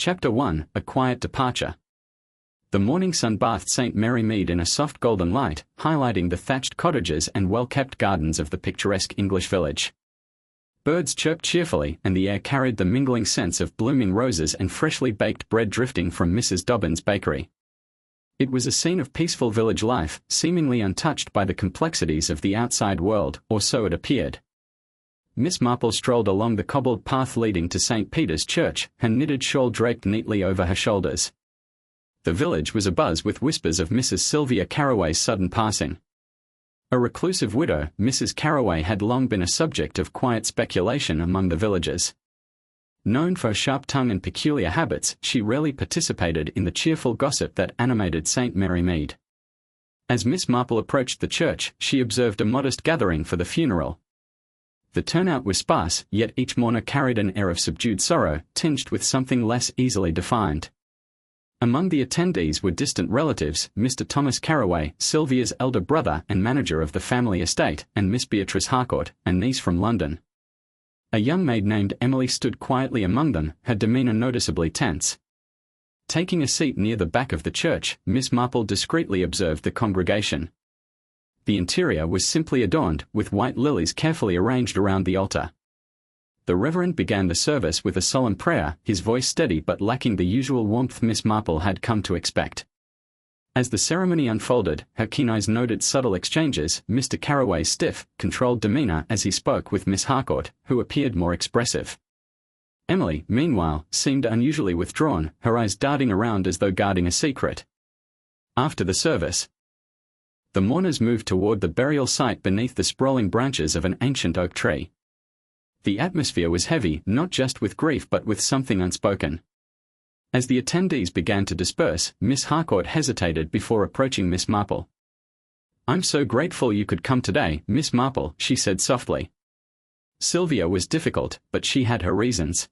Chapter 1, A Quiet Departure. The morning sun bathed St. Mary Mead in a soft golden light, highlighting the thatched cottages and well-kept gardens of the picturesque English village. Birds chirped cheerfully, and the air carried the mingling scents of blooming roses and freshly baked bread drifting from Mrs. Dobbin's bakery. It was a scene of peaceful village life, seemingly untouched by the complexities of the outside world, or so it appeared. Miss Marple strolled along the cobbled path leading to St. Peter's Church, her knitted shawl draped neatly over her shoulders. The village was abuzz with whispers of Mrs. Sylvia Carraway's sudden passing. A reclusive widow, Mrs. Carraway had long been a subject of quiet speculation among the villagers. Known for her sharp tongue and peculiar habits, she rarely participated in the cheerful gossip that animated St. Mary Mead. As Miss Marple approached the church, she observed a modest gathering for the funeral. The turnout was sparse, yet each mourner carried an air of subdued sorrow, tinged with something less easily defined. Among the attendees were distant relatives, Mr. Thomas Carraway, Sylvia's elder brother and manager of the family estate, and Miss Beatrice Harcourt, a niece from London. A young maid named Emily stood quietly among them, her demeanour noticeably tense. Taking a seat near the back of the church, Miss Marple discreetly observed the congregation. The interior was simply adorned, with white lilies carefully arranged around the altar. The Reverend began the service with a solemn prayer, his voice steady but lacking the usual warmth Miss Marple had come to expect. As the ceremony unfolded, her keen eyes noted subtle exchanges, Mr. Carraway's stiff, controlled demeanour as he spoke with Miss Harcourt, who appeared more expressive. Emily, meanwhile, seemed unusually withdrawn, her eyes darting around as though guarding a secret. After the service, the mourners moved toward the burial site beneath the sprawling branches of an ancient oak tree. The atmosphere was heavy, not just with grief but with something unspoken. As the attendees began to disperse, Miss Harcourt hesitated before approaching Miss Marple. "I'm so grateful you could come today, Miss Marple," she said softly. Sylvia was difficult, but she had her reasons.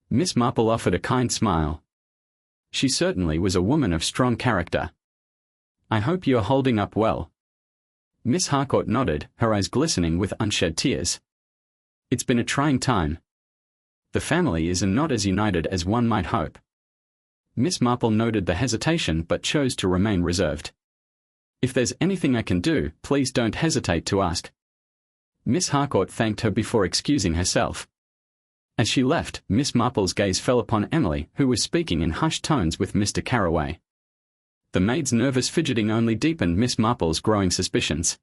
Miss Marple offered a kind smile. She certainly was a woman of strong character. "I hope you are holding up well." Miss Harcourt nodded, her eyes glistening with unshed tears. "It's been a trying time. The family is not as united as one might hope." Miss Marple noted the hesitation but chose to remain reserved. "If there's anything I can do, please don't hesitate to ask." Miss Harcourt thanked her before excusing herself. As she left, Miss Marple's gaze fell upon Emily, who was speaking in hushed tones with Mr. Carraway. The maid's nervous fidgeting only deepened Miss Marple's growing suspicions.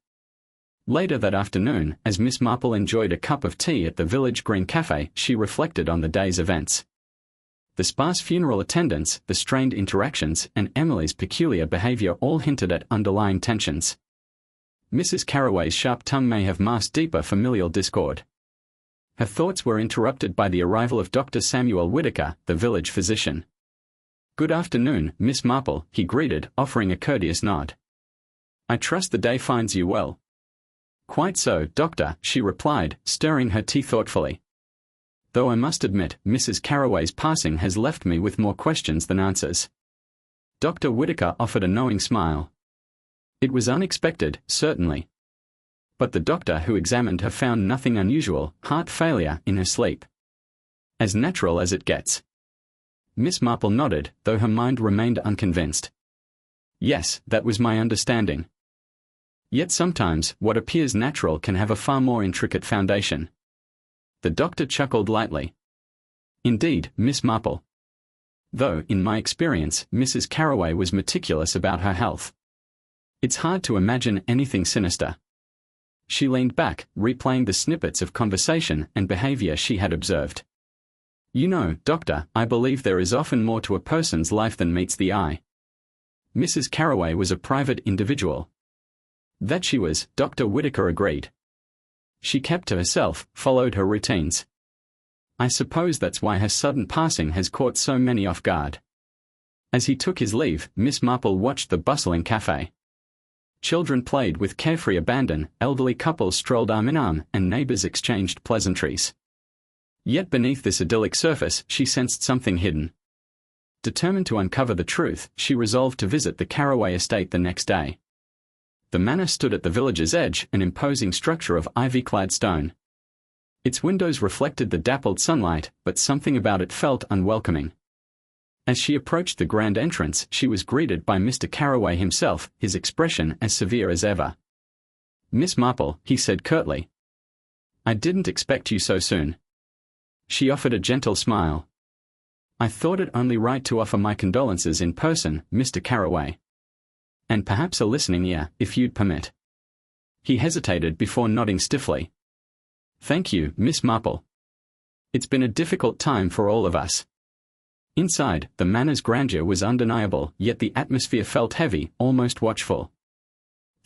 Later that afternoon, as Miss Marple enjoyed a cup of tea at the village green cafe, she reflected on the day's events. The sparse funeral attendance, the strained interactions, and Emily's peculiar behaviour all hinted at underlying tensions. Mrs. Carraway's sharp tongue may have masked deeper familial discord. Her thoughts were interrupted by the arrival of Dr. Samuel Whittaker, the village physician. "Good afternoon, Miss Marple," he greeted, offering a courteous nod. "I trust the day finds you well." "Quite so, Doctor," she replied, stirring her tea thoughtfully. "Though I must admit, Mrs. Carraway's passing has left me with more questions than answers." Dr. Whittaker offered a knowing smile. "It was unexpected, certainly. But the doctor who examined her found nothing unusual, heart failure, in her sleep. As natural as it gets." Miss Marple nodded, though her mind remained unconvinced. "Yes, that was my understanding. Yet sometimes, what appears natural can have a far more intricate foundation." The doctor chuckled lightly. "Indeed, Miss Marple. Though, in my experience, Mrs. Carraway was meticulous about her health. It's hard to imagine anything sinister." She leaned back, replaying the snippets of conversation and behaviour she had observed. "You know, Doctor, I believe there is often more to a person's life than meets the eye." Mrs. Carraway was a private individual. That she was, Dr. Whittaker agreed. She kept to herself, followed her routines. "I suppose that's why her sudden passing has caught so many off guard." As he took his leave, Miss Marple watched the bustling cafe. Children played with carefree abandon, elderly couples strolled arm in arm, and neighbours exchanged pleasantries. Yet beneath this idyllic surface, she sensed something hidden. Determined to uncover the truth, she resolved to visit the Carraway estate the next day. The manor stood at the village's edge, an imposing structure of ivy-clad stone. Its windows reflected the dappled sunlight, but something about it felt unwelcoming. As she approached the grand entrance, she was greeted by Mr. Carraway himself, his expression as severe as ever. "Miss Marple," he said curtly. "I didn't expect you so soon." She offered a gentle smile. "I thought it only right to offer my condolences in person, Mr. Carraway. And perhaps a listening ear, if you'd permit." He hesitated before nodding stiffly. "Thank you, Miss Marple. It's been a difficult time for all of us." Inside, the manor's grandeur was undeniable, yet the atmosphere felt heavy, almost watchful.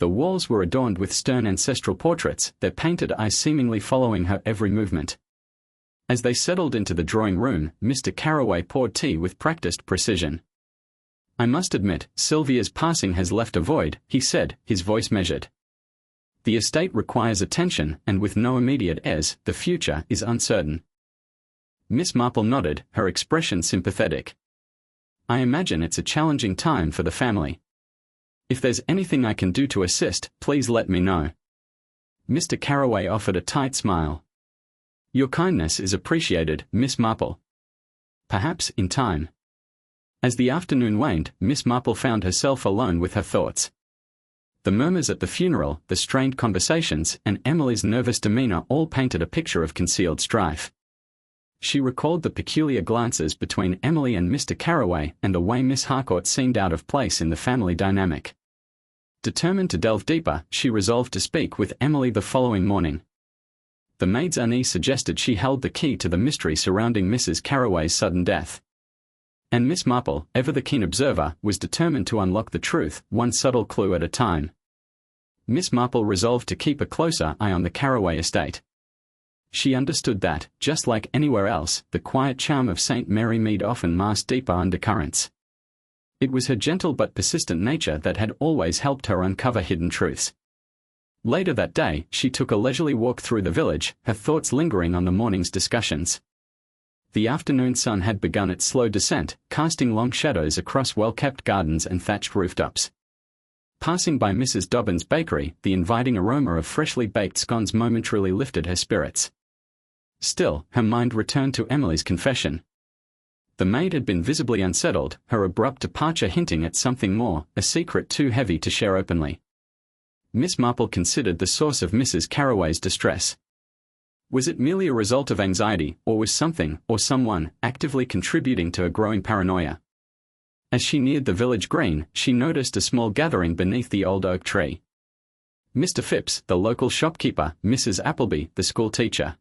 The walls were adorned with stern ancestral portraits, their painted eyes seemingly following her every movement. As they settled into the drawing room, Mr. Carraway poured tea with practiced precision. "I must admit, Sylvia's passing has left a void," he said, his voice measured. "The estate requires attention, and with no immediate heirs, the future is uncertain." Miss Marple nodded, her expression sympathetic. "I imagine it's a challenging time for the family. If there's anything I can do to assist, please let me know." Mr. Carraway offered a tight smile. "Your kindness is appreciated, Miss Marple. Perhaps in time." As the afternoon waned, Miss Marple found herself alone with her thoughts. The murmurs at the funeral, the strained conversations, and Emily's nervous demeanor all painted a picture of concealed strife. She recalled the peculiar glances between Emily and Mr. Carraway and the way Miss Harcourt seemed out of place in the family dynamic. Determined to delve deeper, she resolved to speak with Emily the following morning. The maid's unease suggested she held the key to the mystery surrounding Mrs. Carraway's sudden death. And Miss Marple, ever the keen observer, was determined to unlock the truth, one subtle clue at a time. Miss Marple resolved to keep a closer eye on the Carraway estate. She understood that, just like anywhere else, the quiet charm of St. Mary Mead often masked deeper undercurrents. It was her gentle but persistent nature that had always helped her uncover hidden truths. Later that day, she took a leisurely walk through the village, her thoughts lingering on the morning's discussions. The afternoon sun had begun its slow descent, casting long shadows across well-kept gardens and thatched rooftops. Passing by Mrs. Dobbin's bakery, the inviting aroma of freshly baked scones momentarily lifted her spirits. Still, her mind returned to Emily's confession. The maid had been visibly unsettled, her abrupt departure hinting at something more, a secret too heavy to share openly. Miss Marple considered the source of Mrs. Carraway's distress. Was it merely a result of anxiety, or was something, or someone, actively contributing to her growing paranoia? As she neared the village green, she noticed a small gathering beneath the old oak tree. Mr. Phipps, the local shopkeeper, Mrs. Appleby, the school teacher,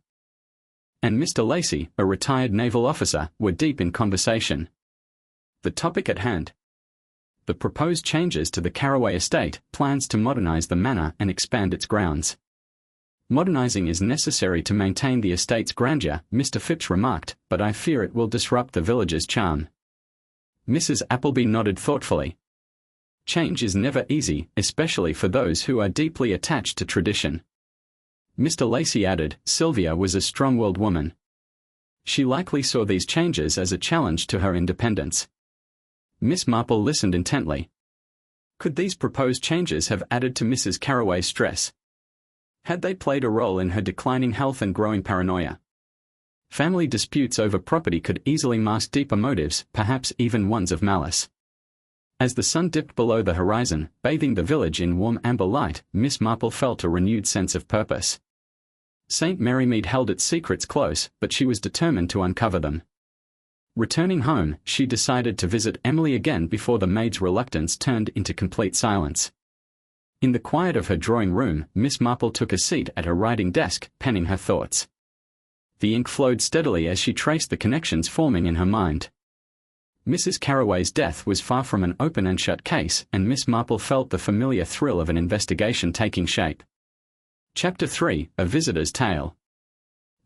and Mr. Lacey, a retired naval officer, were deep in conversation. The topic at hand: the proposed changes to the Carraway estate, plans to modernize the manor and expand its grounds. "Modernizing is necessary to maintain the estate's grandeur," Mr. Phipps remarked, "but I fear it will disrupt the village's charm." Mrs. Appleby nodded thoughtfully. "Change is never easy, especially for those who are deeply attached to tradition." Mr. Lacey added, "Sylvia was a strong-willed woman. She likely saw these changes as a challenge to her independence." Miss Marple listened intently. Could these proposed changes have added to Mrs. Carraway's stress? Had they played a role in her declining health and growing paranoia? Family disputes over property could easily mask deeper motives, perhaps even ones of malice. As the sun dipped below the horizon, bathing the village in warm amber light, Miss Marple felt a renewed sense of purpose. St. Mary Mead held its secrets close, but she was determined to uncover them. Returning home, she decided to visit Emily again before the maid's reluctance turned into complete silence. In the quiet of her drawing room, Miss Marple took a seat at her writing desk, penning her thoughts. The ink flowed steadily as she traced the connections forming in her mind. Mrs. Carraway's death was far from an open and shut case, and Miss Marple felt the familiar thrill of an investigation taking shape. Chapter 3: A Visitor's Tale.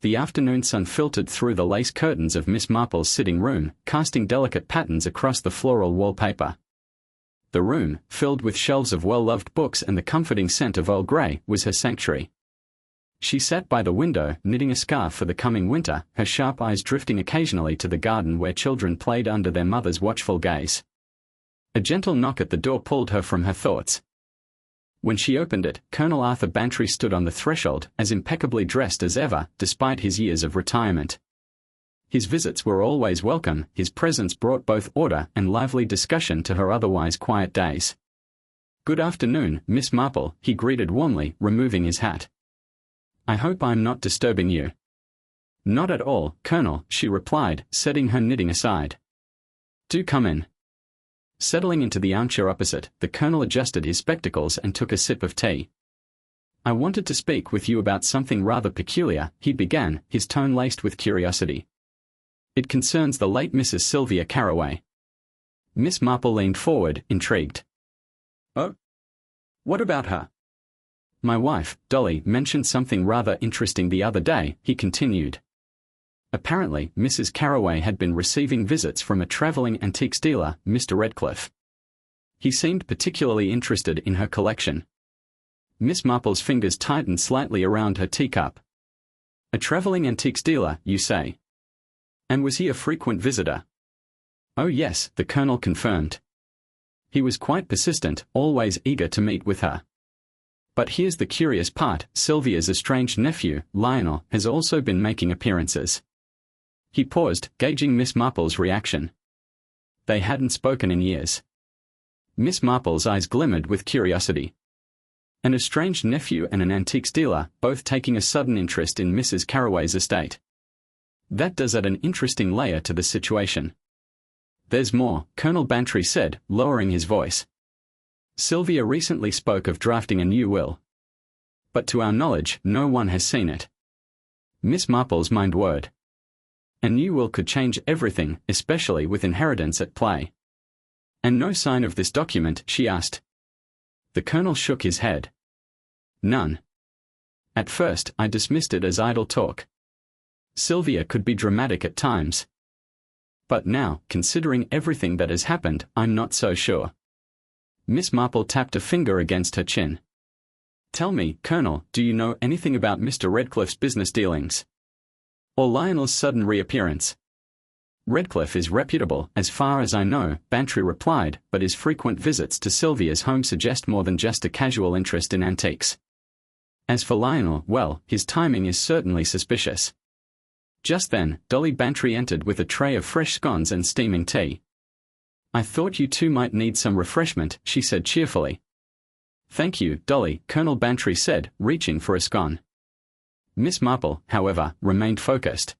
The afternoon sun filtered through the lace curtains of Miss Marple's sitting room, casting delicate patterns across the floral wallpaper. The room, filled with shelves of well-loved books and the comforting scent of Earl Grey, was her sanctuary. She sat by the window, knitting a scarf for the coming winter, her sharp eyes drifting occasionally to the garden where children played under their mother's watchful gaze. A gentle knock at the door pulled her from her thoughts. When she opened it, Colonel Arthur Bantry stood on the threshold, as impeccably dressed as ever, despite his years of retirement. His visits were always welcome, his presence brought both order and lively discussion to her otherwise quiet days. "Good afternoon, Miss Marple," he greeted warmly, removing his hat. "I hope I'm not disturbing you." "Not at all, Colonel," she replied, setting her knitting aside. "Do come in." Settling into the armchair opposite, the Colonel adjusted his spectacles and took a sip of tea. "I wanted to speak with you about something rather peculiar," he began, his tone laced with curiosity. "It concerns the late Mrs. Sylvia Carraway." Miss Marple leaned forward, intrigued. "Oh? What about her?" "My wife, Dolly, mentioned something rather interesting the other day," he continued. Apparently, Mrs. Carraway had been receiving visits from a traveling antiques dealer, Mr. Redcliffe. He seemed particularly interested in her collection. Miss Marple's fingers tightened slightly around her teacup. "A traveling antiques dealer, you say? And was he a frequent visitor?" "Oh yes," the Colonel confirmed. "He was quite persistent, always eager to meet with her. But here's the curious part, Sylvia's estranged nephew, Lionel, has also been making appearances." He paused, gauging Miss Marple's reaction. They hadn't spoken in years. Miss Marple's eyes glimmered with curiosity. An estranged nephew and an antiques dealer, both taking a sudden interest in Mrs. Carraway's estate. That does add an interesting layer to the situation. "There's more," Colonel Bantry said, lowering his voice. "Sylvia recently spoke of drafting a new will. But to our knowledge, no one has seen it." Miss Marple's mind whirred. A new will could change everything, especially with inheritance at play. "And no sign of this document?" she asked. The Colonel shook his head. "None. At first, I dismissed it as idle talk. Sylvia could be dramatic at times. But now, considering everything that has happened, I'm not so sure." Miss Marple tapped a finger against her chin. "Tell me, Colonel, do you know anything about Mr. Redcliffe's business dealings? Or Lionel's sudden reappearance?" "Redcliffe is reputable, as far as I know," Bantry replied, "but his frequent visits to Sylvia's home suggest more than just a casual interest in antiques. As for Lionel, well, his timing is certainly suspicious." Just then, Dolly Bantry entered with a tray of fresh scones and steaming tea. "I thought you two might need some refreshment," she said cheerfully. "Thank you, Dolly," Colonel Bantry said, reaching for a scone. Miss Marple, however, remained focused.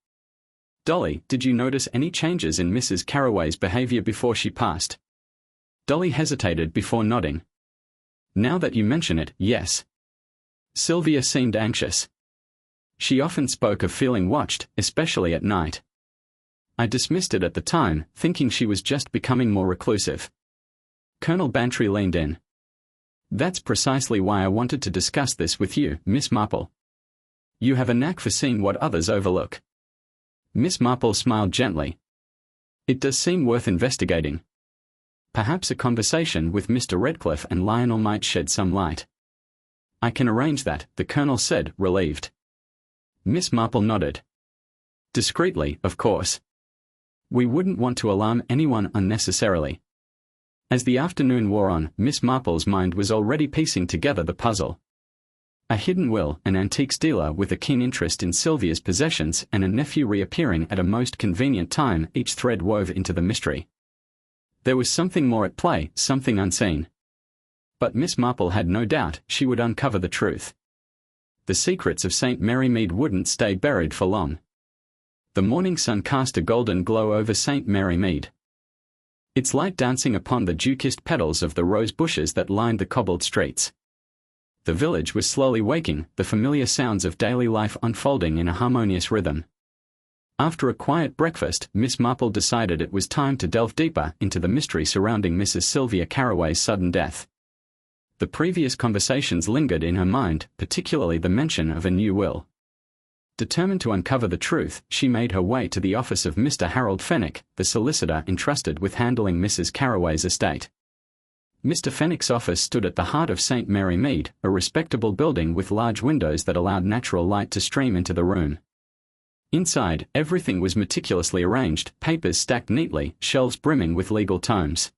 "Dolly, did you notice any changes in Mrs. Carraway's behavior before she passed?" Dolly hesitated before nodding. "Now that you mention it, yes." Sylvia seemed anxious. She often spoke of feeling watched, especially at night. I dismissed it at the time, thinking she was just becoming more reclusive. Colonel Bantry leaned in. "That's precisely why I wanted to discuss this with you, Miss Marple. You have a knack for seeing what others overlook." Miss Marple smiled gently. "It does seem worth investigating. Perhaps a conversation with Mr. Redcliffe and Lionel might shed some light." "I can arrange that," the Colonel said, relieved. Miss Marple nodded. "Discreetly, of course. We wouldn't want to alarm anyone unnecessarily." As the afternoon wore on, Miss Marple's mind was already piecing together the puzzle. A hidden will, an antiques dealer with a keen interest in Sylvia's possessions, and a nephew reappearing at a most convenient time, each thread wove into the mystery. There was something more at play, something unseen. But Miss Marple had no doubt she would uncover the truth. The secrets of St. Mary Mead wouldn't stay buried for long. The morning sun cast a golden glow over St. Mary Mead. Its light dancing upon the dew-kissed petals of the rose bushes that lined the cobbled streets. The village was slowly waking, the familiar sounds of daily life unfolding in a harmonious rhythm. After a quiet breakfast, Miss Marple decided it was time to delve deeper into the mystery surrounding Mrs. Sylvia Carraway's sudden death. The previous conversations lingered in her mind, particularly the mention of a new will. Determined to uncover the truth, she made her way to the office of Mr. Harold Fenwick, the solicitor entrusted with handling Mrs. Carraway's estate. Mr. Fenwick's office stood at the heart of St. Mary Mead, a respectable building with large windows that allowed natural light to stream into the room. Inside, everything was meticulously arranged, papers stacked neatly, shelves brimming with legal tomes.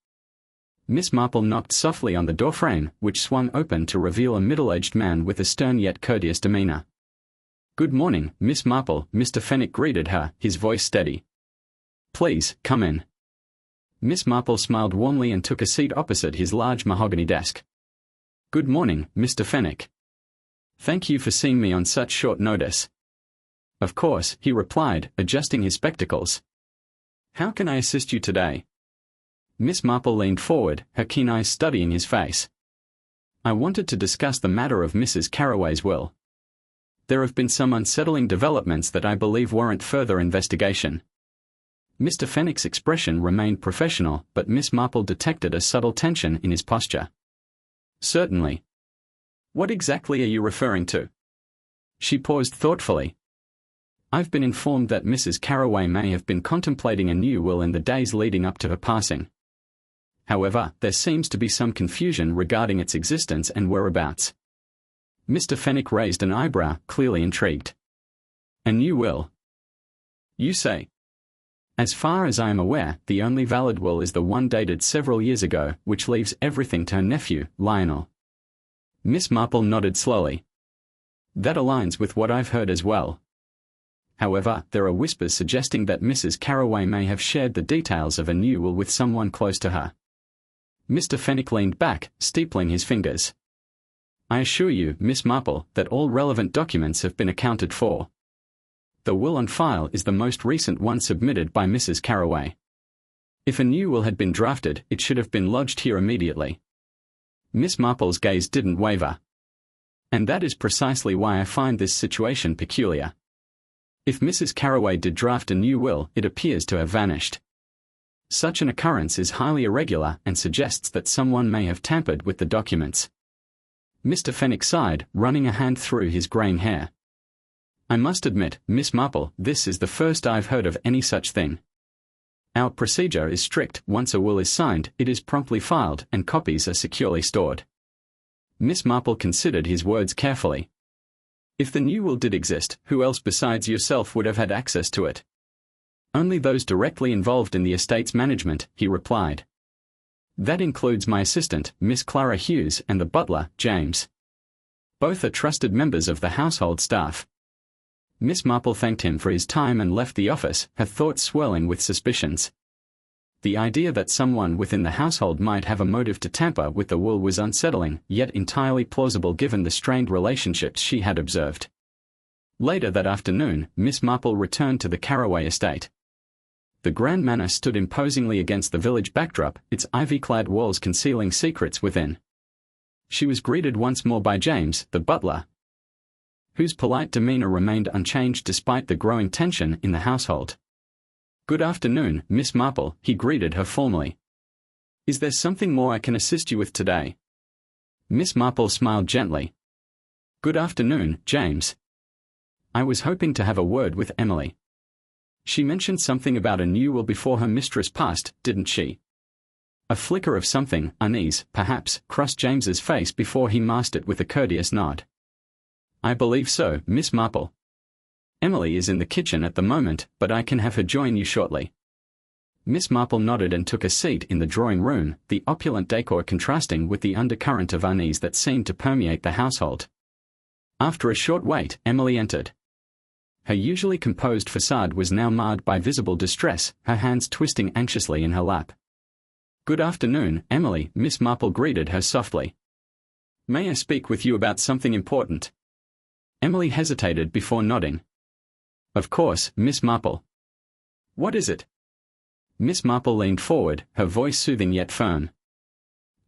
Miss Marple knocked softly on the doorframe, which swung open to reveal a middle-aged man with a stern yet courteous demeanor. "Good morning, Miss Marple," Mr. Fenwick greeted her, his voice steady. "Please, come in." Miss Marple smiled warmly and took a seat opposite his large mahogany desk. "Good morning, Mr. Fenwick. Thank you for seeing me on such short notice." "Of course," he replied, adjusting his spectacles. "How can I assist you today?" Miss Marple leaned forward, her keen eyes studying his face. "I wanted to discuss the matter of Mrs. Carraway's will. There have been some unsettling developments that I believe warrant further investigation." Mr. Fenwick's expression remained professional, but Miss Marple detected a subtle tension in his posture. "Certainly. What exactly are you referring to?" She paused thoughtfully. "I've been informed that Mrs. Carraway may have been contemplating a new will in the days leading up to her passing. However, there seems to be some confusion regarding its existence and whereabouts." Mr. Fenwick raised an eyebrow, clearly intrigued. "A new will? You say?" "As far as I am aware, the only valid will is the one dated several years ago, which leaves everything to her nephew, Lionel." Miss Marple nodded slowly. "That aligns with what I've heard as well. However, there are whispers suggesting that Mrs. Carraway may have shared the details of a new will with someone close to her." Mr. Fenwick leaned back, steepling his fingers. "I assure you, Miss Marple, that all relevant documents have been accounted for. The will on file is the most recent one submitted by Mrs. Carraway. If a new will had been drafted, it should have been lodged here immediately." Miss Marple's gaze didn't waver. "And that is precisely why I find this situation peculiar. If Mrs. Carraway did draft a new will, it appears to have vanished. Such an occurrence is highly irregular and suggests that someone may have tampered with the documents." Mr. Fenwick sighed, running a hand through his graying hair. "I must admit, Miss Marple, this is the first I've heard of any such thing. Our procedure is strict. Once a will is signed, it is promptly filed and copies are securely stored." Miss Marple considered his words carefully. "If the new will did exist, who else besides yourself would have had access to it?" "Only those directly involved in the estate's management," he replied. "That includes my assistant, Miss Clara Hughes, and the butler, James. Both are trusted members of the household staff." Miss Marple thanked him for his time and left the office, her thoughts swirling with suspicions. The idea that someone within the household might have a motive to tamper with the will was unsettling, yet entirely plausible given the strained relationships she had observed. Later that afternoon, Miss Marple returned to the Carraway estate. The grand manor stood imposingly against the village backdrop, its ivy-clad walls concealing secrets within. She was greeted once more by James, the butler, whose polite demeanor remained unchanged despite the growing tension in the household. "Good afternoon, Miss Marple," he greeted her formally. "Is there something more I can assist you with today?" Miss Marple smiled gently. "Good afternoon, James. I was hoping to have a word with Emily. She mentioned something about a new will before her mistress passed, didn't she?" A flicker of something, unease, perhaps, crossed James's face before he masked it with a courteous nod. "I believe so, Miss Marple. Emily is in the kitchen at the moment, but I can have her join you shortly." Miss Marple nodded and took a seat in the drawing room, the opulent decor contrasting with the undercurrent of unease that seemed to permeate the household. After a short wait, Emily entered. Her usually composed facade was now marred by visible distress, her hands twisting anxiously in her lap. "Good afternoon, Emily," Miss Marple greeted her softly. "May I speak with you about something important?" Emily hesitated before nodding. "Of course, Miss Marple. What is it?" Miss Marple leaned forward, her voice soothing yet firm.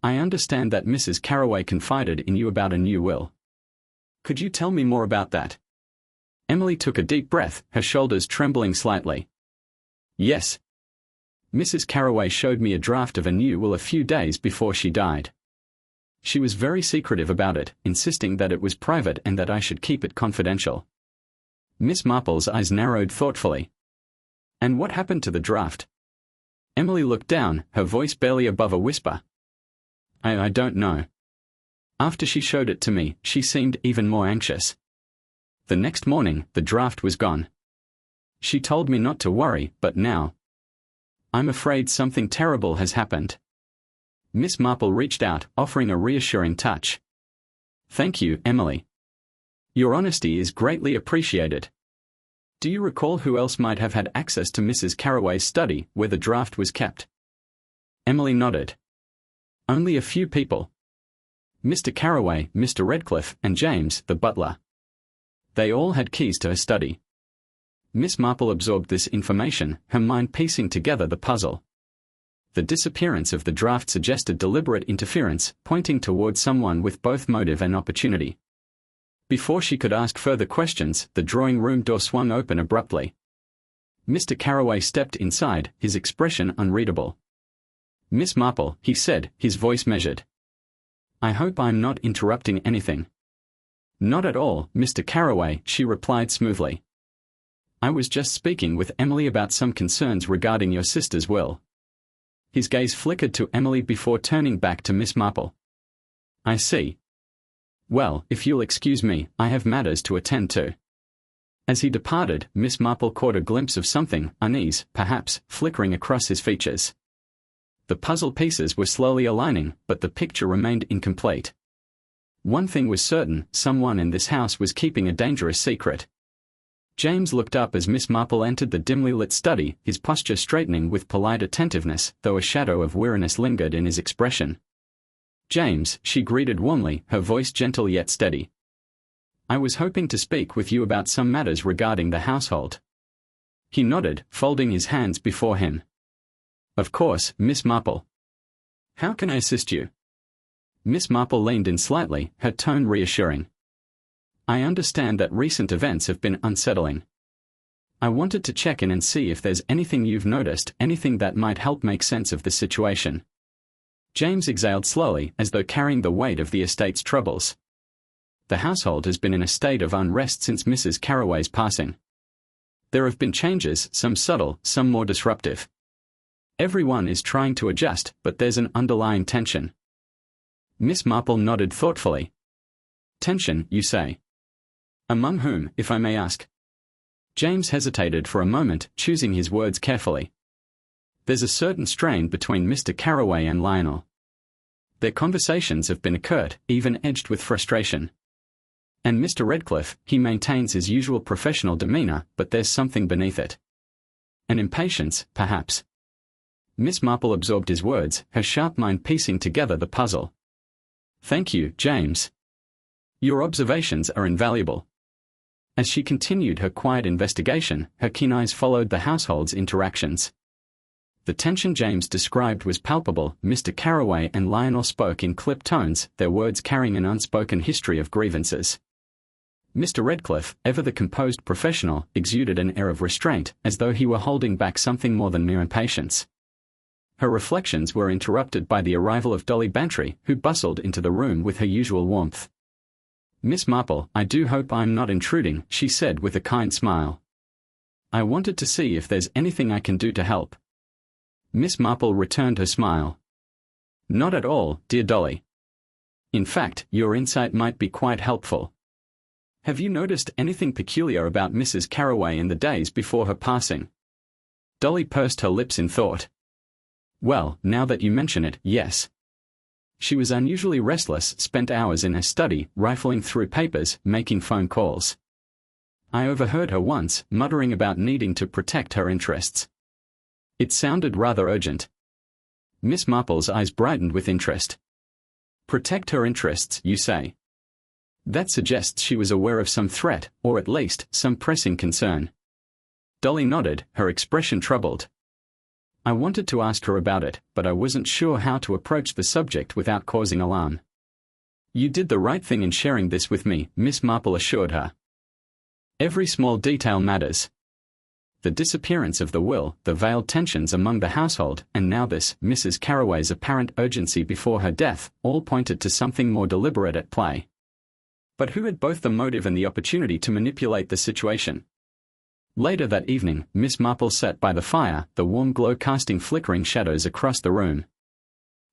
"I understand that Mrs. Carraway confided in you about a new will. Could you tell me more about that?" Emily took a deep breath, her shoulders trembling slightly. "Yes. Mrs. Carraway showed me a draft of a new will a few days before she died. She was very secretive about it, insisting that it was private and that I should keep it confidential." Miss Marple's eyes narrowed thoughtfully. "And what happened to the draft?" Emily looked down, her voice barely above a whisper. I don't know. After she showed it to me, she seemed even more anxious. The next morning, the draft was gone. She told me not to worry, but now, I'm afraid something terrible has happened." Miss Marple reached out, offering a reassuring touch. "Thank you, Emily. Your honesty is greatly appreciated. Do you recall who else might have had access to Mrs. Carraway's study where the draft was kept? Emily nodded. Only a few people. Mr. Carraway, Mr. Redcliffe, and James, the butler. They all had keys to her study. Miss Marple absorbed this information, her mind piecing together the puzzle. The disappearance of the draft suggested deliberate interference, pointing towards someone with both motive and opportunity. Before she could ask further questions, the drawing room door swung open abruptly. Mr. Carraway stepped inside, his expression unreadable. Miss Marple, he said, his voice measured. I hope I'm not interrupting anything. Not at all, Mr. Carraway, she replied smoothly. I was just speaking with Emily about some concerns regarding your sister's will. His gaze flickered to Emily before turning back to Miss Marple. I see. Well, if you'll excuse me, I have matters to attend to. As he departed, Miss Marple caught a glimpse of something, unease, perhaps, flickering across his features. The puzzle pieces were slowly aligning, but the picture remained incomplete. One thing was certain, someone in this house was keeping a dangerous secret. James looked up as Miss Marple entered the dimly lit study, his posture straightening with polite attentiveness, though a shadow of weariness lingered in his expression. James, she greeted warmly, her voice gentle yet steady. I was hoping to speak with you about some matters regarding the household. He nodded, folding his hands before him. Of course, Miss Marple. How can I assist you? Miss Marple leaned in slightly, her tone reassuring. I understand that recent events have been unsettling. I wanted to check in and see if there's anything you've noticed, anything that might help make sense of the situation. James exhaled slowly, as though carrying the weight of the estate's troubles. The household has been in a state of unrest since Mrs. Carraway's passing. There have been changes, some subtle, some more disruptive. Everyone is trying to adjust, but there's an underlying tension. Miss Marple nodded thoughtfully. Tension, you say? Among whom, if I may ask? James hesitated for a moment, choosing his words carefully. There's a certain strain between Mr. Carraway and Lionel. Their conversations have been curt, even edged with frustration. And Mr. Redcliffe, he maintains his usual professional demeanor, but there's something beneath it. An impatience, perhaps. Miss Marple absorbed his words, her sharp mind piecing together the puzzle. Thank you, James. Your observations are invaluable. As she continued her quiet investigation, her keen eyes followed the household's interactions. The tension James described was palpable. Mr. Carraway and Lionel spoke in clipped tones, their words carrying an unspoken history of grievances. Mr. Redcliffe, ever the composed professional, exuded an air of restraint, as though he were holding back something more than mere impatience. Her reflections were interrupted by the arrival of Dolly Bantry, who bustled into the room with her usual warmth. Miss Marple, I do hope I'm not intruding, she said with a kind smile. I wanted to see if there's anything I can do to help. Miss Marple returned her smile. Not at all, dear Dolly. In fact, your insight might be quite helpful. Have you noticed anything peculiar about Mrs. Carraway in the days before her passing? Dolly pursed her lips in thought. Well, now that you mention it, yes. She was unusually restless, spent hours in her study, rifling through papers, making phone calls. I overheard her once, muttering about needing to protect her interests. It sounded rather urgent. Miss Marple's eyes brightened with interest. Protect her interests, you say? That suggests she was aware of some threat, or at least, some pressing concern. Dolly nodded, her expression troubled. I wanted to ask her about it, but I wasn't sure how to approach the subject without causing alarm. You did the right thing in sharing this with me, Miss Marple assured her. Every small detail matters. The disappearance of the will, the veiled tensions among the household, and now this, Mrs. Carraway's apparent urgency before her death, all pointed to something more deliberate at play. But who had both the motive and the opportunity to manipulate the situation? Later that evening, Miss Marple sat by the fire, the warm glow casting flickering shadows across the room.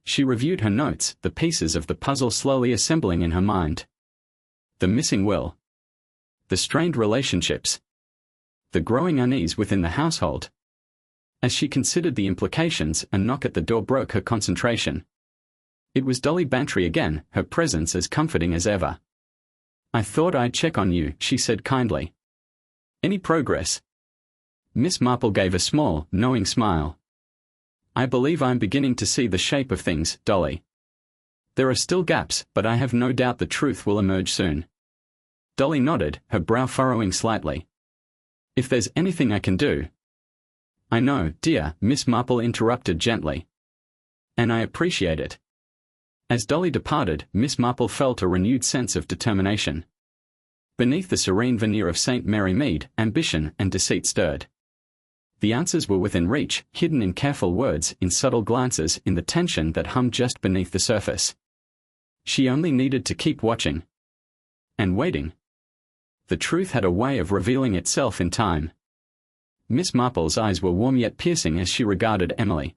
She reviewed her notes, the pieces of the puzzle slowly assembling in her mind. The missing will. The strained relationships. The growing unease within the household. As she considered the implications, a knock at the door broke her concentration. It was Dolly Bantry again, her presence as comforting as ever. "I thought I'd check on you," she said kindly. "Any progress?" Miss Marple gave a small, knowing smile. "I believe I'm beginning to see the shape of things, Dolly. There are still gaps, but I have no doubt the truth will emerge soon." Dolly nodded, her brow furrowing slightly. "If there's anything I can do—" "I know, dear," Miss Marple interrupted gently. "And I appreciate it." As Dolly departed, Miss Marple felt a renewed sense of determination. Beneath the serene veneer of St. Mary Mead, ambition and deceit stirred. The answers were within reach, hidden in careful words, in subtle glances, in the tension that hummed just beneath the surface. She only needed to keep watching. And waiting. The truth had a way of revealing itself in time. Miss Marple's eyes were warm yet piercing as she regarded Emily.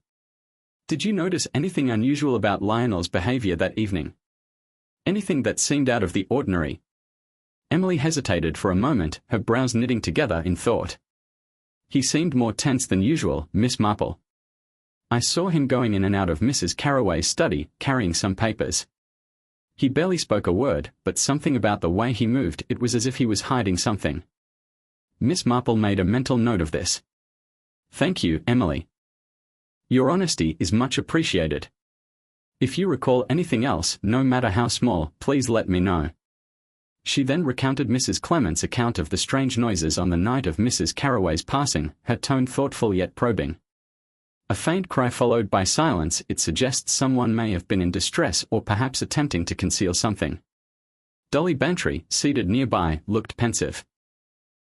"Did you notice anything unusual about Lionel's behavior that evening? Anything that seemed out of the ordinary?" Emily hesitated for a moment, her brows knitting together in thought. "He seemed more tense than usual, Miss Marple. I saw him going in and out of Mrs. Carraway's study, carrying some papers. He barely spoke a word, but something about the way he moved, it was as if he was hiding something." Miss Marple made a mental note of this. "Thank you, Emily. Your honesty is much appreciated. If you recall anything else, no matter how small, please let me know." She then recounted Mrs. Clement's account of the strange noises on the night of Mrs. Carraway's passing, her tone thoughtful yet probing. "A faint cry followed by silence, it suggests someone may have been in distress or perhaps attempting to conceal something." Dolly Bantry, seated nearby, looked pensive.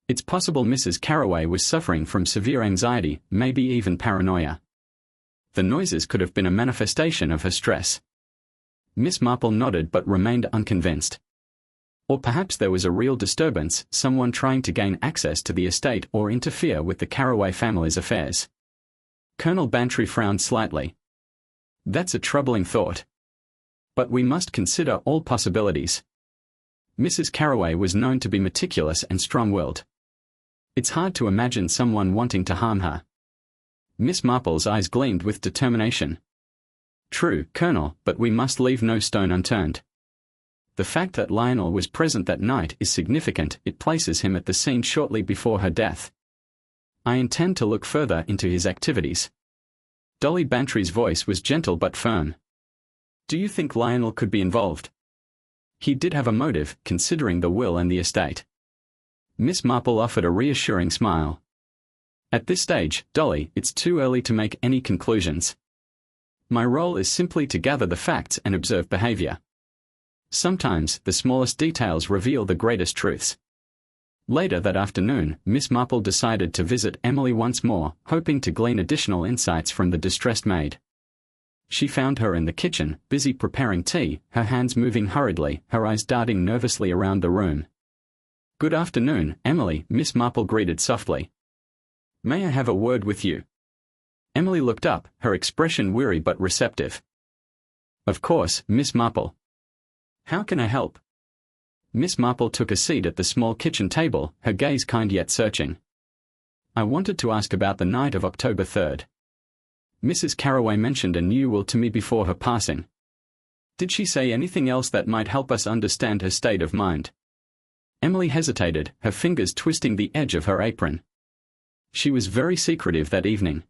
"It's possible Mrs. Carraway was suffering from severe anxiety, maybe even paranoia. The noises could have been a manifestation of her stress." Miss Marple nodded but remained unconvinced. "Or perhaps there was a real disturbance, someone trying to gain access to the estate or interfere with the Carraway family's affairs." Colonel Bantry frowned slightly. "That's a troubling thought. But we must consider all possibilities. Mrs. Carraway was known to be meticulous and strong-willed. It's hard to imagine someone wanting to harm her." Miss Marple's eyes gleamed with determination. "True, Colonel, but we must leave no stone unturned. The fact that Lionel was present that night is significant, it places him at the scene shortly before her death. I intend to look further into his activities." Dolly Bantry's voice was gentle but firm. "Do you think Lionel could be involved? He did have a motive, considering the will and the estate." Miss Marple offered a reassuring smile. "At this stage, Dolly, it's too early to make any conclusions. My role is simply to gather the facts and observe behavior. Sometimes, the smallest details reveal the greatest truths." Later that afternoon, Miss Marple decided to visit Emily once more, hoping to glean additional insights from the distressed maid. She found her in the kitchen, busy preparing tea, her hands moving hurriedly, her eyes darting nervously around the room. "Good afternoon, Emily," Miss Marple greeted softly. "May I have a word with you?" Emily looked up, her expression weary but receptive. "Of course, Miss Marple. How can I help?" Miss Marple took a seat at the small kitchen table, her gaze kind yet searching. "I wanted to ask about the night of October 3rd. Mrs. Carraway mentioned a new will to me before her passing. Did she say anything else that might help us understand her state of mind?" Emily hesitated, her fingers twisting the edge of her apron. She was very secretive that evening.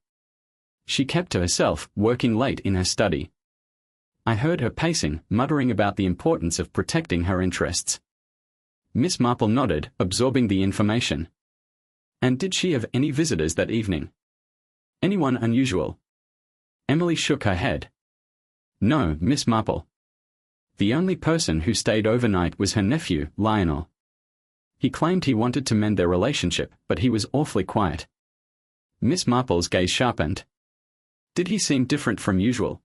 She kept to herself, working late in her study. I heard her pacing, muttering about the importance of protecting her interests. Miss Marple nodded, absorbing the information. "And did she have any visitors that evening? Anyone unusual?" Emily shook her head. "No, Miss Marple. The only person who stayed overnight was her nephew, Lionel. He claimed he wanted to mend their relationship, but he was awfully quiet." Miss Marple's gaze sharpened. "Did he seem different from usual?"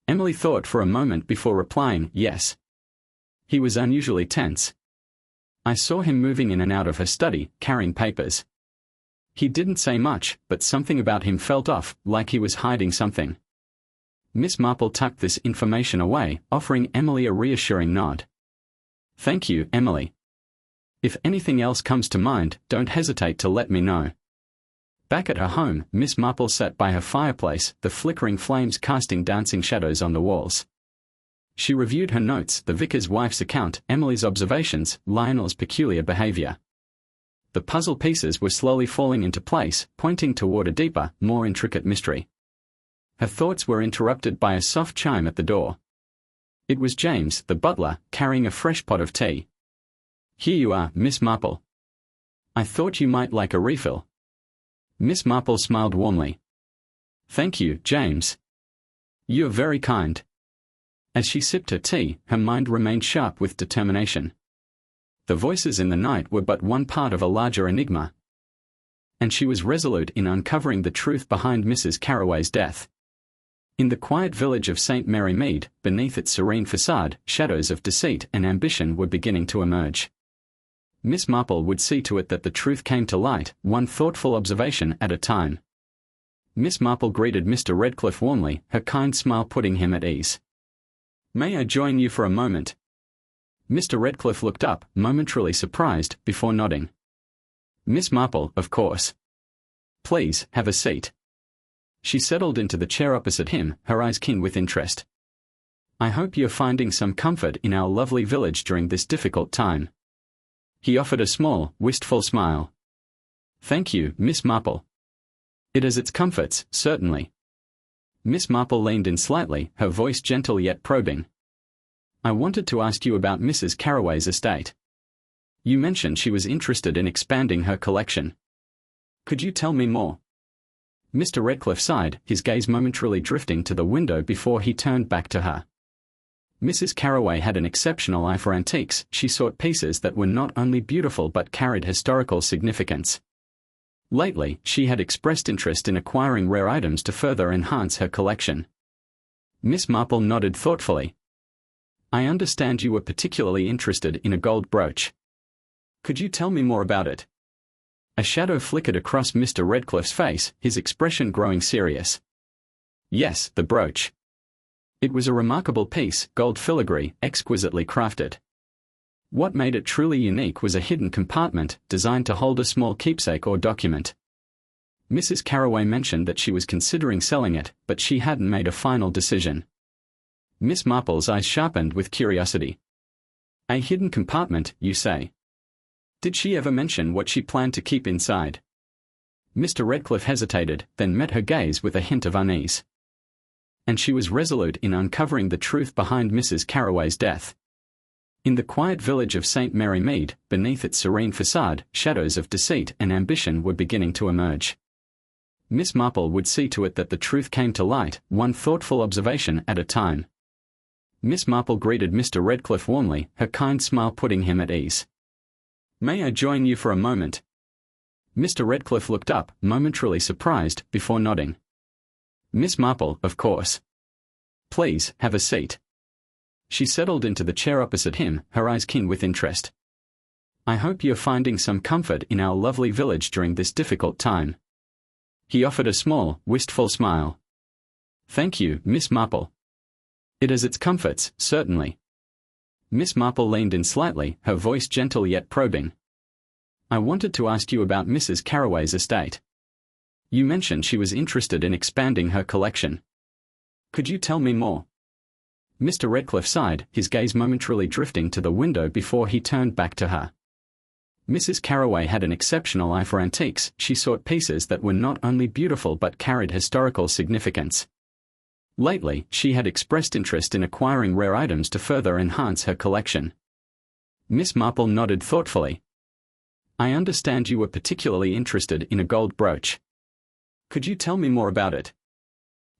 Emily thought for a moment before replying, "Yes. He was unusually tense. I saw him moving in and out of her study, carrying papers. He didn't say much, but something about him felt off, like he was hiding something." Miss Marple tucked this information away, offering Emily a reassuring nod. "Thank you, Emily. If anything else comes to mind, don't hesitate to let me know." Back at her home, Miss Marple sat by her fireplace, the flickering flames casting dancing shadows on the walls. She reviewed her notes, the vicar's wife's account, Emily's observations, Lionel's peculiar behavior. The puzzle pieces were slowly falling into place, pointing toward a deeper, more intricate mystery. Her thoughts were interrupted by a soft chime at the door. It was James, the butler, carrying a fresh pot of tea. "Here you are, Miss Marple. I thought you might like a refill." Miss Marple smiled warmly. "Thank you, James. You're very kind." As she sipped her tea, her mind remained sharp with determination. The voices in the night were but one part of a larger enigma, and she was resolute in uncovering the truth behind Mrs. Carraway's death. In the quiet village of St. Mary Mead, beneath its serene facade, shadows of deceit and ambition were beginning to emerge. Miss Marple would see to it that the truth came to light, one thoughtful observation at a time. Miss Marple greeted Mr. Redcliffe warmly, her kind smile putting him at ease. "May I join you for a moment?" Mr. Redcliffe looked up, momentarily surprised, before nodding. "Miss Marple, of course. Please, have a seat." She settled into the chair opposite him, her eyes keen with interest. "I hope you're finding some comfort in our lovely village during this difficult time." He offered a small, wistful smile. "Thank you, Miss Marple. It has its comforts, certainly." Miss Marple leaned in slightly, her voice gentle yet probing. "I wanted to ask you about Mrs. Carraway's estate. You mentioned she was interested in expanding her collection. Could you tell me more?" Mr. Redcliffe sighed, his gaze momentarily drifting to the window before he turned back to her. Mrs. Carraway had an exceptional eye for antiques. She sought pieces that were not only beautiful but carried historical significance. Lately, she had expressed interest in acquiring rare items to further enhance her collection. Miss Marple nodded thoughtfully. "I understand you were particularly interested in a gold brooch. Could you tell me more about it?" A shadow flickered across Mr. Redcliffe's face, his expression growing serious. "Yes, the brooch. It was a remarkable piece, gold filigree, exquisitely crafted. What made it truly unique was a hidden compartment, designed to hold a small keepsake or document. Mrs. Carraway mentioned that she was considering selling it, but she hadn't made a final decision." Miss Marple's eyes sharpened with curiosity. "A hidden compartment, you say? Did she ever mention what she planned to keep inside?" Mr. Redcliffe hesitated, then met her gaze with a hint of unease. And she was resolute in uncovering the truth behind Mrs. Carraway's death. In the quiet village of St. Mary Mead, beneath its serene facade, shadows of deceit and ambition were beginning to emerge. Miss Marple would see to it that the truth came to light, one thoughtful observation at a time. Miss Marple greeted Mr. Redcliffe warmly, her kind smile putting him at ease. "May I join you for a moment?" Mr. Redcliffe looked up, momentarily surprised, before nodding. "Miss Marple, of course. Please, have a seat." She settled into the chair opposite him, her eyes keen with interest. "I hope you're finding some comfort in our lovely village during this difficult time." He offered a small, wistful smile. "Thank you, Miss Marple. It has its comforts, certainly." Miss Marple leaned in slightly, her voice gentle yet probing. "I wanted to ask you about Mrs. Carraway's estate. You mentioned she was interested in expanding her collection. Could you tell me more?" Mr. Redcliffe sighed, his gaze momentarily drifting to the window before he turned back to her. Mrs. Carraway had an exceptional eye for antiques. She sought pieces that were not only beautiful but carried historical significance. Lately, she had expressed interest in acquiring rare items to further enhance her collection. Miss Marple nodded thoughtfully. "I understand you were particularly interested in a gold brooch. Could you tell me more about it?"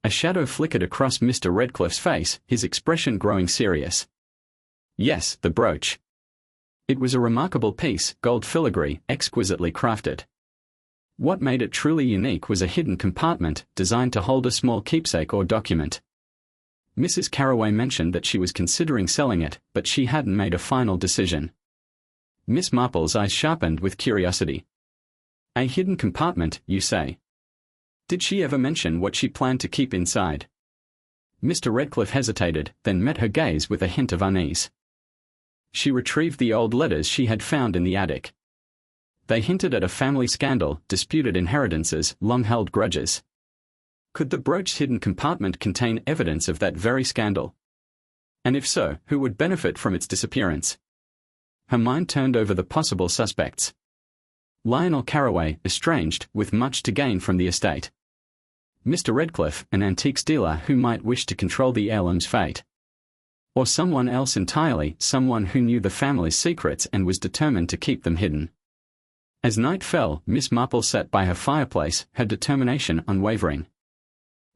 A shadow flickered across Mr. Redcliffe's face, his expression growing serious. "Yes, the brooch. It was a remarkable piece, gold filigree, exquisitely crafted. What made it truly unique was a hidden compartment, designed to hold a small keepsake or document. Mrs. Carraway mentioned that she was considering selling it, but she hadn't made a final decision." Miss Marple's eyes sharpened with curiosity. "A hidden compartment, you say? Did she ever mention what she planned to keep inside?" Mr. Redcliffe hesitated, then met her gaze with a hint of unease. She retrieved the old letters she had found in the attic. They hinted at a family scandal, disputed inheritances, long-held grudges. Could the brooch's hidden compartment contain evidence of that very scandal? And if so, who would benefit from its disappearance? Her mind turned over the possible suspects. Lionel Carraway, estranged, with much to gain from the estate. Mr. Redcliffe, an antiques dealer who might wish to control the heirloom's fate. Or someone else entirely, someone who knew the family's secrets and was determined to keep them hidden. As night fell, Miss Marple sat by her fireplace, her determination unwavering.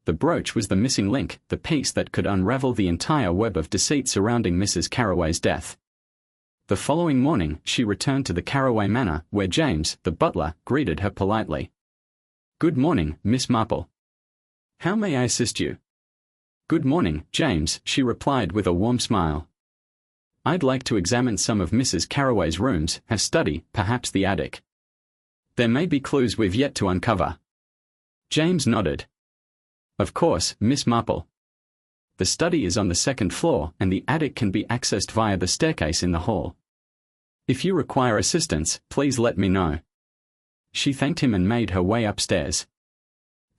The brooch was the missing link, the piece that could unravel the entire web of deceit surrounding Mrs. Carraway's death. The following morning, she returned to the Carraway manor, where James, the butler, greeted her politely. "Good morning, Miss Marple. How may I assist you?" "Good morning, James," she replied with a warm smile. "I'd like to examine some of Mrs. Carraway's rooms, her study, perhaps the attic. There may be clues we've yet to uncover." James nodded. "Of course, Miss Marple. The study is on the second floor, and the attic can be accessed via the staircase in the hall. If you require assistance, please let me know." She thanked him and made her way upstairs.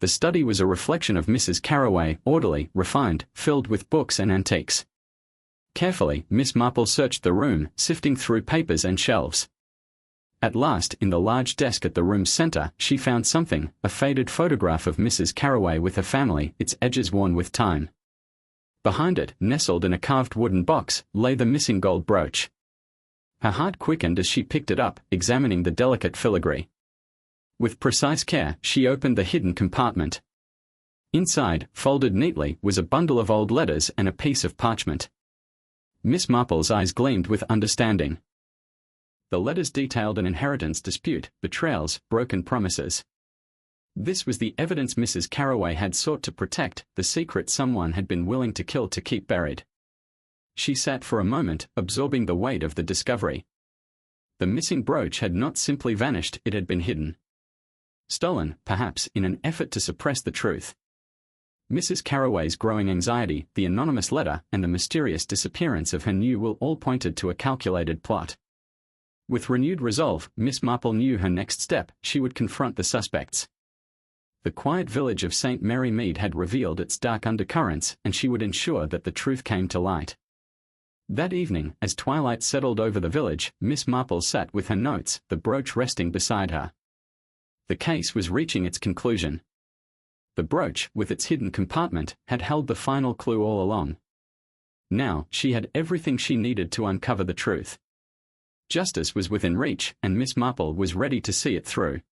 The study was a reflection of Mrs. Carraway, orderly, refined, filled with books and antiques. Carefully, Miss Marple searched the room, sifting through papers and shelves. At last, in the large desk at the room's center, she found something, a faded photograph of Mrs. Carraway with her family, its edges worn with time. Behind it, nestled in a carved wooden box, lay the missing gold brooch. Her heart quickened as she picked it up, examining the delicate filigree. With precise care, she opened the hidden compartment. Inside, folded neatly, was a bundle of old letters and a piece of parchment. Miss Marple's eyes gleamed with understanding. The letters detailed an inheritance dispute, betrayals, broken promises. This was the evidence Mrs. Carraway had sought to protect, the secret someone had been willing to kill to keep buried. She sat for a moment, absorbing the weight of the discovery. The missing brooch had not simply vanished, it had been hidden. Stolen, perhaps, in an effort to suppress the truth. Mrs. Carraway's growing anxiety, the anonymous letter, and the mysterious disappearance of her new will all pointed to a calculated plot. With renewed resolve, Miss Marple knew her next step, she would confront the suspects. The quiet village of St. Mary Mead had revealed its dark undercurrents, and she would ensure that the truth came to light. That evening, as twilight settled over the village, Miss Marple sat with her notes, the brooch resting beside her. The case was reaching its conclusion. The brooch, with its hidden compartment, had held the final clue all along. Now, she had everything she needed to uncover the truth. Justice was within reach, and Miss Marple was ready to see it through.